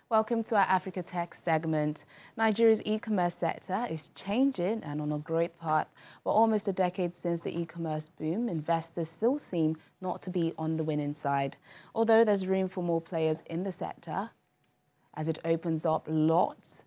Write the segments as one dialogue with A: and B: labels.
A: Welcome to our Africa Tech segment. Nigeria's e-commerce sector is changing and on a great path. But almost a decade since the e-commerce boom, investors still seem not to be on the winning side. Although there's room for more players in the sector, as it opens up lots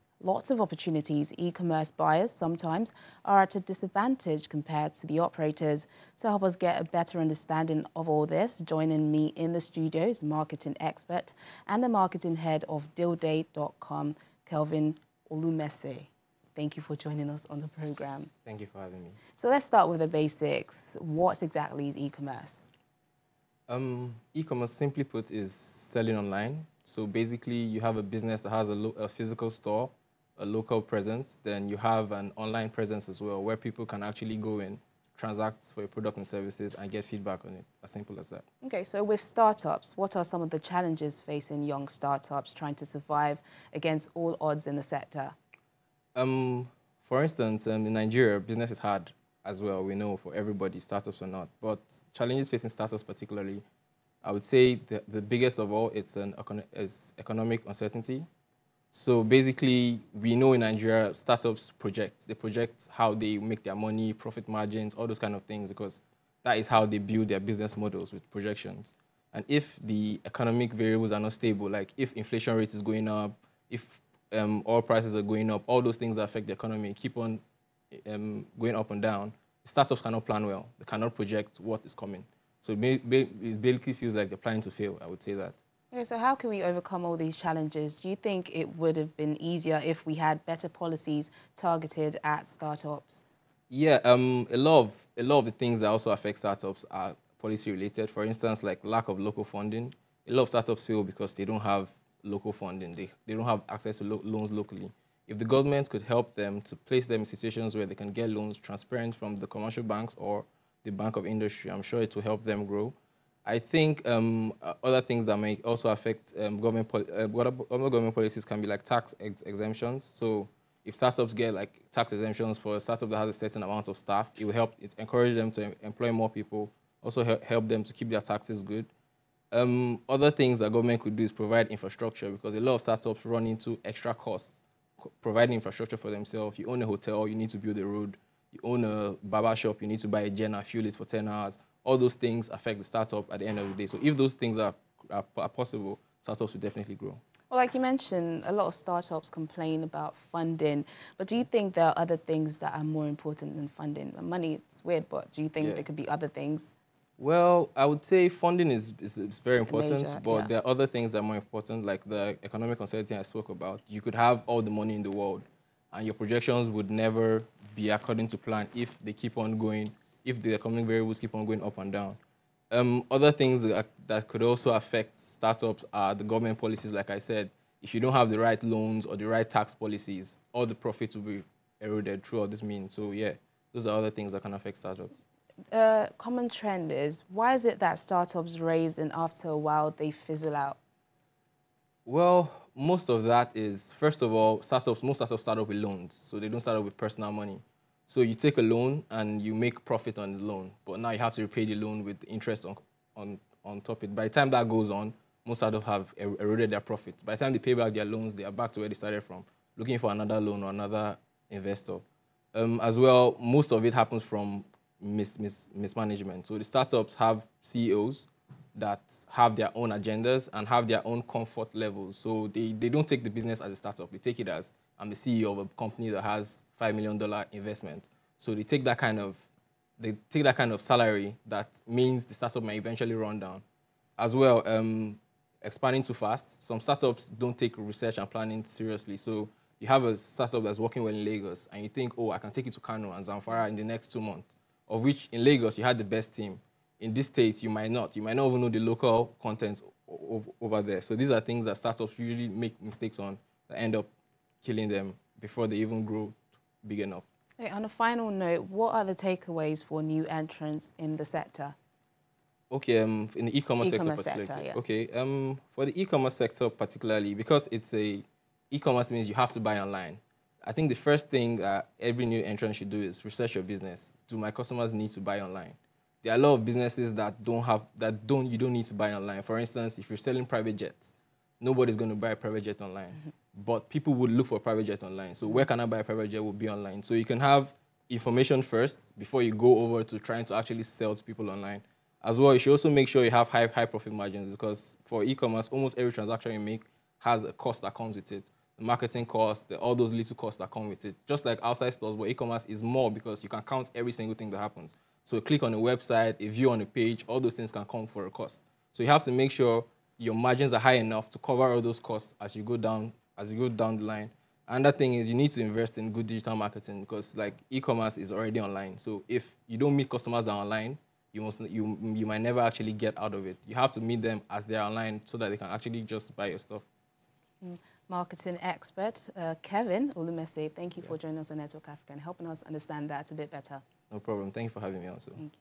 A: of opportunities, e-commerce buyers sometimes are at a disadvantage compared to the operators. To help us get a better understanding of all this, joining me in the studio is marketing expert and the marketing head of dealdate.com, Kelvin Olumese. Thank you for joining us on the program.
B: Thank you for having me.
A: So let's start with the basics. What exactly is e-commerce?
B: E-commerce, simply put, is selling online. So basically, you have a business that has a physical store, a local presence, then you have an online presence as well, where people can actually go in, transact for your product and services, and get feedback on it. As simple as that.
A: Okay, so with startups, what are some of the challenges facing young startups trying to survive against all odds in the sector?
B: For instance, in Nigeria, business is hard as well. We know for everybody, startups or not. But challenges facing startups particularly, I would say the biggest of all, is economic uncertainty. So basically, we know in Nigeria, startups project. They project how they make their money, profit margins, all those kind of things, because that is how they build their business models, with projections. And if the economic variables are not stable, like if inflation rate is going up, if oil prices are going up, all those things that affect the economy keep on going up and down, startups cannot plan well. They cannot project what is coming. So it basically feels like they're planning to fail, I would say that.
A: Okay, so how can we overcome all these challenges? Do you think it would have been easier if we had better policies targeted at startups?
B: Yeah, a lot of the things that also affect startups are policy related. For instance, like lack of local funding. A lot of startups fail because they don't have local funding. They don't have access to loans locally. If the government could help them to place them in situations where they can get loans transparent from the commercial banks or the Bank of Industry, I'm sure it will help them grow. I think other things that may also affect government policies can be like tax exemptions. So if startups get like tax exemptions for a startup that has a certain amount of staff, it will help. It encourage them to employ more people. Also help them to keep their taxes good. Other things that government could do is provide infrastructure, because a lot of startups run into extra costs providing infrastructure for themselves. You own a hotel, you need to build a road. You own a barber shop, you need to buy a gen and fuel it for 10 hours. All those things affect the startup at the end of the day. So if those things are possible, startups will definitely grow.
A: Well, like you mentioned, a lot of startups complain about funding, but do you think there are other things that are more important than funding? Money, it's weird, but do you think there could be other things?
B: Well, I would say funding is very important,
A: Major,
B: but there are other things that are more important, like the economic uncertainty I spoke about. You could have all the money in the world, and your projections would never be according to plan if they keep on going, if the economic variables keep on going up and down. Other things that could also affect startups are the government policies, like I said. If you don't have the right loans or the right tax policies, all the profits will be eroded through all this means. So yeah, those are other things that can affect startups.
A: Common trend is, why is it that startups raise and after a while they fizzle out?
B: Well, most of that is, first of all, most startups start up with loans, so they don't start up with personal money. So you take a loan and you make profit on the loan, but now you have to repay the loan with interest on top of it. By the time that goes on, most startups have eroded their profits. By the time they pay back their loans, they are back to where they started from, looking for another loan or another investor. As well, most of it happens from mismanagement. So the startups have CEOs that have their own agendas and have their own comfort levels. So they don't take the business as a startup. They take it as, I'm the CEO of a company that has $5 million investment. So they take that kind of salary that means the startup may eventually run down. As well, expanding too fast. Some startups don't take research and planning seriously. So you have a startup that's working well in Lagos, and you think, oh, I can take it to Kano and Zamfara in the next 2 months, of which in Lagos you had the best team. In this state, you might not. You might not even know the local content over there. So these are things that startups usually make mistakes on that end up killing them before they even grow big enough.
A: Okay, on a final note, what are the takeaways for new entrants in the sector?
B: Okay, in the e-commerce sector
A: particularly. Yes.
B: Okay, for the e-commerce sector particularly, because e-commerce means you have to buy online. I think the first thing every new entrant should do is research your business. Do my customers need to buy online? There are a lot of businesses that you don't need to buy online. For instance, if you're selling private jets, nobody's going to buy a private jet online. But people would look for a private jet online. So where can I buy a private jet will be online. So you can have information first before you go over to trying to actually sell to people online. As well, you should also make sure you have high profit margins, because for e-commerce, almost every transaction you make has a cost that comes with it. The marketing cost, all those little costs that come with it. Just like outside stores, but e-commerce is more because you can count every single thing that happens. So a click on a website, a view on a page, all those things can come for a cost. So you have to make sure your margins are high enough to cover all those costs as you go down the line. Another thing is you need to invest in good digital marketing, because like e-commerce is already online. So if you don't meet customers that are online, you might never actually get out of it. You have to meet them as they're online so that they can actually just buy your stuff.
A: Marketing expert Kevin Olumese, thank you for joining us on Network Africa and helping us understand that a bit better.
B: No problem. Thank you for having me also.
A: Thank you.